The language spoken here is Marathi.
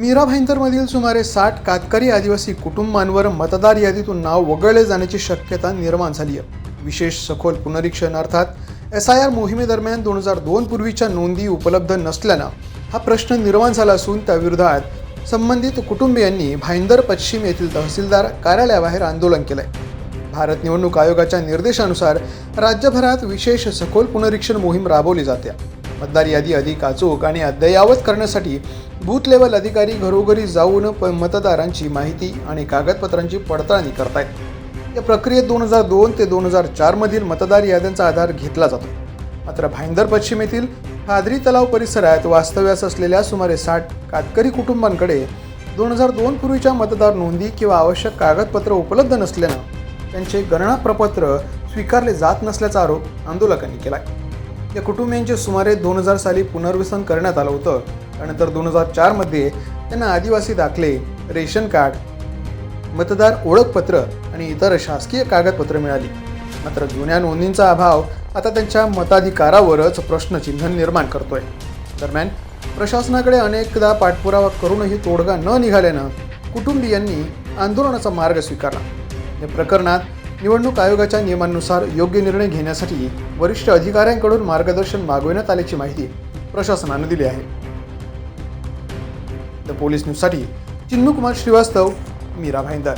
मीरा भाईंदरमधील सुमारे 60 कातकरी आदिवासी कुटुंबांवर मतदार यादीतून नाव वगळले जाण्याची शक्यता निर्माण झाली आहे। विशेष सखोल पुनरीक्षण अर्थात SIR मोहिमेदरम्यान 2002 पूर्वीच्या नोंदी उपलब्ध नसल्यानं हा प्रश्न निर्माण झाला असून त्याविरोधात संबंधित कुटुंबियांनी भाईंदर पश्चिम येथील तहसीलदार कार्यालयाबाहेर आंदोलन केलंय। भारत निवडणूक आयोगाच्या निर्देशानुसार राज्यभरात विशेष सखोल पुनरीक्षण मोहीम राबवली जाते। मतदार यादी अधिक अचूक आणि अद्ययावत करण्यासाठी बूथ लेवल अधिकारी घरोघरी जाऊन मतदारांची माहिती आणि कागदपत्रांची पडताळणी करतायत। या प्रक्रियेत 2002 ते 2004 मधील मतदार याद्यांचा आधार घेतला जातो। मात्र भाईंदर पश्चिम येथील हादरी तलाव परिसरात वास्तव्यास असलेल्या सुमारे 60 कातकरी कुटुंबांकडे 2002 पूर्वीच्या मतदार नोंदी किंवा आवश्यक कागदपत्र उपलब्ध नसल्यानं त्यांचे गणना प्रपत्र स्वीकारले जात नसल्याचा आरोप आंदोलकांनी केलाय। या कुटुंबियांचे सुमारे 2000 साली पुनर्वसन करण्यात आलं होतं। त्यानंतर 2004 मध्ये त्यांना आदिवासी दाखले, रेशन कार्ड, मतदार ओळखपत्र आणि इतर शासकीय कागदपत्र मिळाली। मात्र जुन्या नोंदींचा अभाव आता त्यांच्या मताधिकारावरच प्रश्नचिन्ह निर्माण करतोय। दरम्यान प्रशासनाकडे अनेकदा पाठपुरावा करूनही तोडगा न निघाल्यानं कुटुंबियांनी आंदोलनाचा मार्ग स्वीकारला। या प्रकरणात निवडणूक आयोगाच्या नियमांनुसार योग्य निर्णय घेण्यासाठी वरिष्ठ अधिकाऱ्यांकडून मार्गदर्शन मागविण्यात आल्याची माहिती प्रशासनाने दिली आहे। द पोलीस न्यूजसाठी चिन्नू कुमार श्रीवास्तव, मीरा भाईंदर।